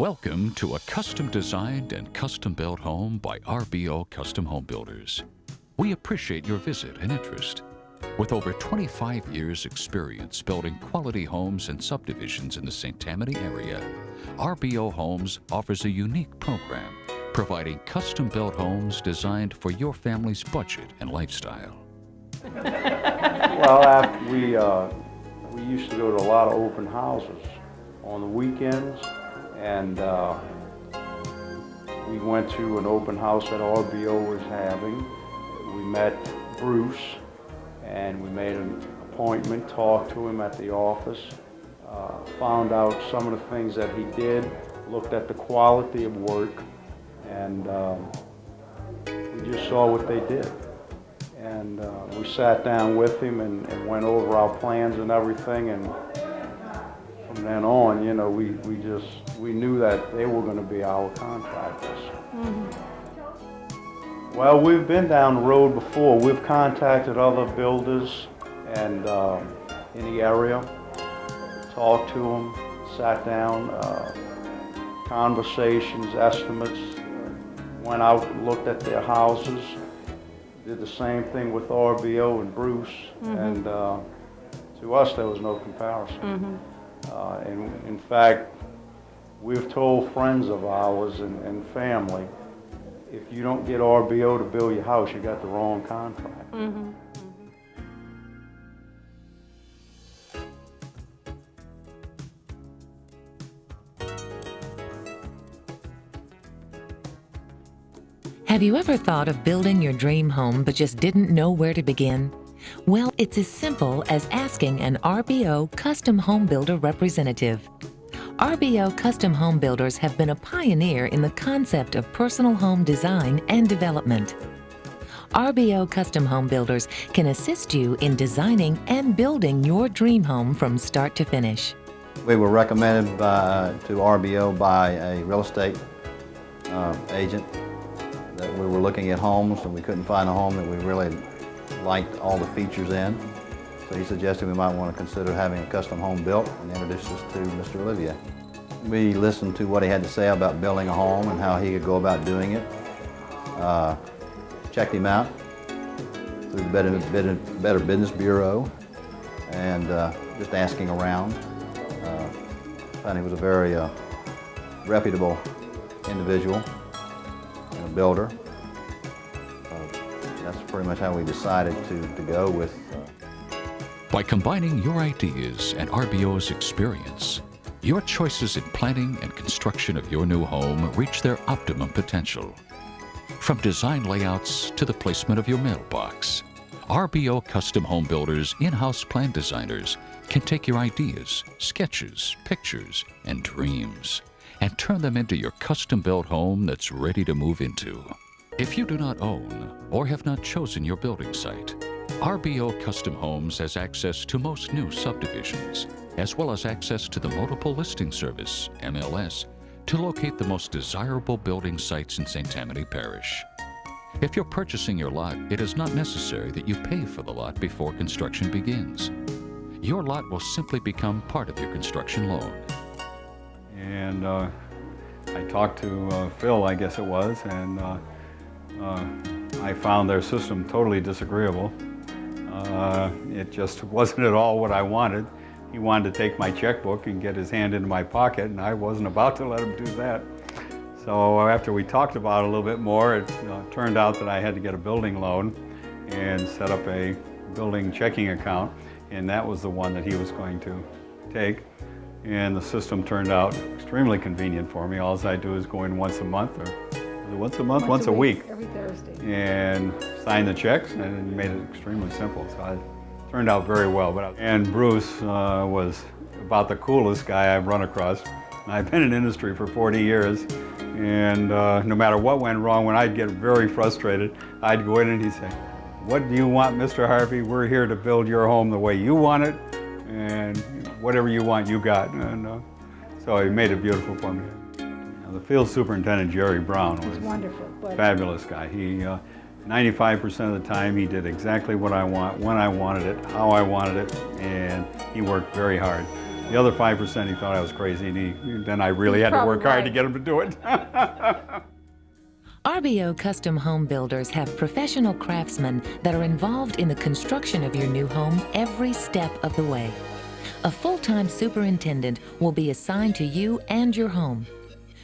Welcome to a custom-designed and custom-built home by RBO Custom Home Builders. We appreciate your visit and interest. With over 25 years' experience building quality homes and subdivisions in the St. Tammany area, RBO Homes offers a unique program, providing custom-built homes designed for your family's budget and lifestyle. Well, we used to go to a lot of open houses on the weekends, and we went to an open house that RBO was having. We met Bruce, and we made an appointment, talked to him at the office, found out some of the things that he did, looked at the quality of work, and we just saw what they did. And we sat down with him and went over our plans and everything, and from then on, you know, we knew that they were going to be our contractors. Mm-hmm. Well, we've been down the road before. We've contacted other builders and in the area, talked to them, sat down, conversations, estimates, went out and looked at their houses, did the same thing with RBO and Bruce, mm-hmm. and to us there was no comparison. Mm-hmm. And in fact, we've told friends of ours and family, if you don't get RBO to build your house, you got the wrong contract. Mm-hmm. Have you ever thought of building your dream home but just didn't know where to begin? Well, it's as simple as asking an RBO Custom Home Builder representative. RBO Custom Home Builders have been a pioneer in the concept of personal home design and development. RBO Custom Home Builders can assist you in designing and building your dream home from start to finish. We were recommended to RBO by a real estate agent that we were looking at homes and we couldn't find a home that we really liked all the features in. So he suggested we might want to consider having a custom home built and introduced us to Mr. Olivier. We listened to what he had to say about building a home and how he could go about doing it. Checked him out through the Better Business Bureau and just asking around. Found he was a very reputable individual and a builder. That's pretty much how we decided to go with. By combining your ideas and RBO's experience, your choices in planning and construction of your new home reach their optimum potential. From design layouts to the placement of your mailbox, RBO Custom Home Builders in-house plan designers can take your ideas, sketches, pictures, and dreams and turn them into your custom-built home that's ready to move into. If you do not own or have not chosen your building site, RBO Custom Homes has access to most new subdivisions, as well as access to the Multiple Listing Service, MLS, to locate the most desirable building sites in St. Tammany Parish. If you're purchasing your lot, it is not necessary that you pay for the lot before construction begins. Your lot will simply become part of your construction loan. And I talked to Phil, I guess it was, and I found their system totally disagreeable. It just wasn't at all what I wanted. He wanted to take my checkbook and get his hand into my pocket, and I wasn't about to let him do that. So after we talked about it a little bit more, it turned out that I had to get a building loan and set up a building checking account, and that was the one that he was going to take. And the system turned out extremely convenient for me. All I do is go in once a month, or once a month, once a week. Every Thursday. And sign the checks, and it made it extremely simple. So it turned out very well. And Bruce was about the coolest guy I've run across. I've been in industry for 40 years, and no matter what went wrong, when I'd get very frustrated, I'd go in and he'd say, "What do you want, Mr. Harvey? We're here to build your home the way you want it, and whatever you want, you got." And so he made it beautiful for me. The field superintendent, Jerry Brown, was wonderful, a fabulous guy. He, 95% of the time, he did exactly what I want, when I wanted it, how I wanted it, and he worked very hard. The other 5%, he thought I was crazy, and then I really had to work hard to get him to do it. RBO Custom Home Builders have professional craftsmen that are involved in the construction of your new home every step of the way. A full-time superintendent will be assigned to you and your home.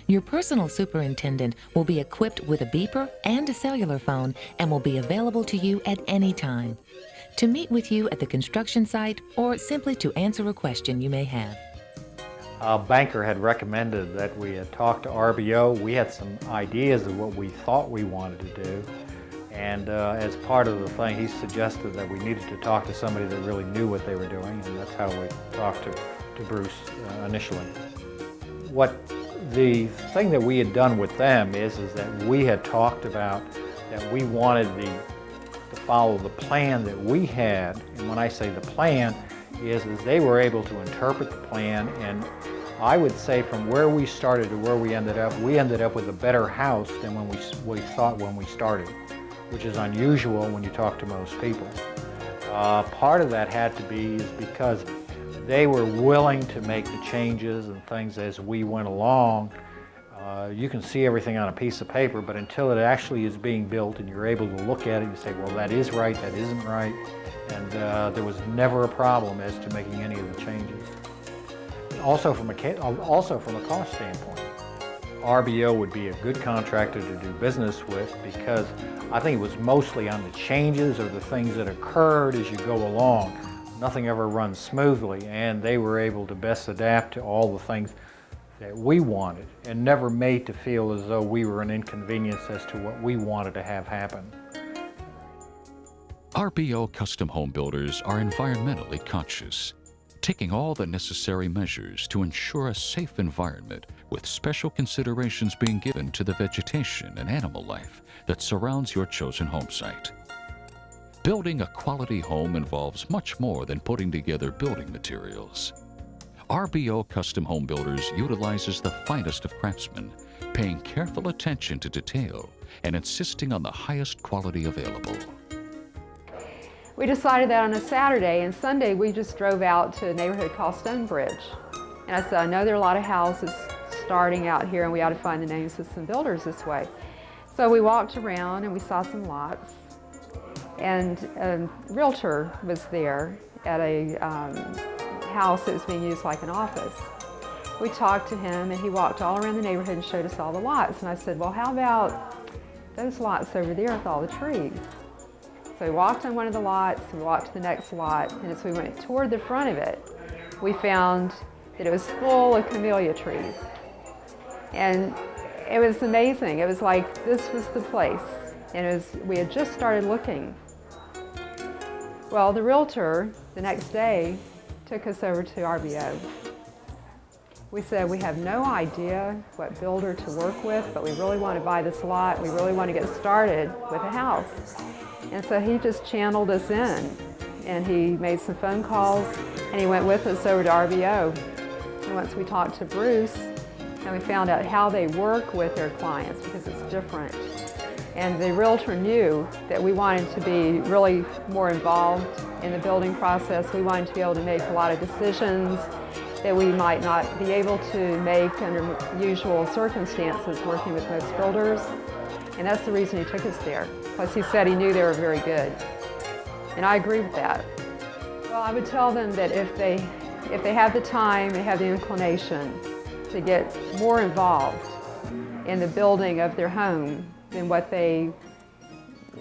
Your personal superintendent will be equipped with a beeper and a cellular phone and will be available to you at any time to meet with you at the construction site or simply to answer a question you may have. A banker had recommended that we had talked to RBO. We had some ideas of what we thought we wanted to do. And as part of the thing, he suggested that we needed to talk to somebody that really knew what they were doing, and that's how we talked to Bruce initially. The thing that we had done with them is that we had talked about that we wanted to follow the plan that we had. And when I say the plan, is they were able to interpret the plan, and I would say from where we started to where we ended up with a better house than when we thought when we started, which is unusual when you talk to most people. Part of that had to be is because they were willing to make the changes and things as we went along. You can see everything on a piece of paper, but until it actually is being built and you're able to look at it and say, well, that is right, that isn't right. And there was never a problem as to making any of the changes. Also from a cost standpoint, RBO would be a good contractor to do business with because I think it was mostly on the changes or the things that occurred as you go along. Nothing ever runs smoothly, and they were able to best adapt to all the things that we wanted and never made to feel as though we were an inconvenience as to what we wanted to have happen. RBO Custom Home Builders are environmentally conscious, taking all the necessary measures to ensure a safe environment with special considerations being given to the vegetation and animal life that surrounds your chosen home site. Building a quality home involves much more than putting together building materials. RBO Custom Home Builders utilizes the finest of craftsmen, paying careful attention to detail and insisting on the highest quality available. We decided that on a Saturday, and Sunday we just drove out to a neighborhood called Stonebridge. And I said, I know there are a lot of houses starting out here and we ought to find the names of some builders this way. So we walked around and we saw some lots, and a realtor was there at a house that was being used like an office. We talked to him and he walked all around the neighborhood and showed us all the lots. And I said, well, how about those lots over there with all the trees? So we walked on one of the lots, we walked to the next lot, and as we went toward the front of it, we found that it was full of camellia trees. And it was amazing. It was like this was the place. And we had just started looking. Well, the realtor, the next day, took us over to RBO. We said, we have no idea what builder to work with, but we really want to buy this lot. We really want to get started with a house. And so he just channeled us in, and he made some phone calls, and he went with us over to RBO. And once we talked to Bruce, and we found out how they work with their clients, because it's different. And the realtor knew that we wanted to be really more involved in the building process. We wanted to be able to make a lot of decisions that we might not be able to make under usual circumstances working with most builders. And that's the reason he took us there. Plus he said he knew they were very good. And I agree with that. Well, I would tell them that if they have the time, they have the inclination to get more involved in the building of their home than what they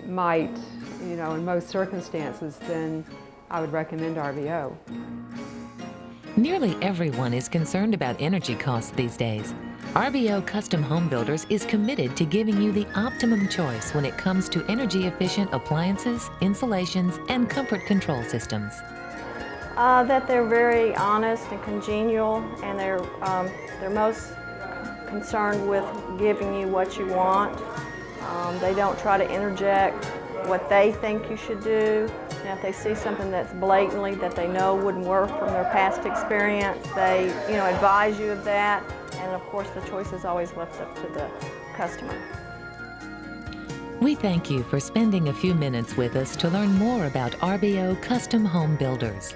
might, in most circumstances, then I would recommend RBO. Nearly everyone is concerned about energy costs these days. RBO Custom Home Builders is committed to giving you the optimum choice when it comes to energy-efficient appliances, insulations, and comfort control systems. That they're very honest and congenial, and they're most concerned with giving you what you want. They don't try to interject what they think you should do. And if they see something that's blatantly that they know wouldn't work from their past experience, they advise you of that. And of course, the choice is always left up to the customer. We thank you for spending a few minutes with us to learn more about RBO Custom Home Builders.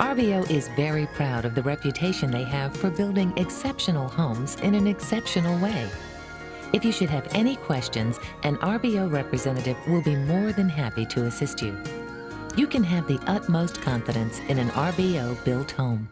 RBO is very proud of the reputation they have for building exceptional homes in an exceptional way. If you should have any questions, an RBO representative will be more than happy to assist you. You can have the utmost confidence in an RBO built home.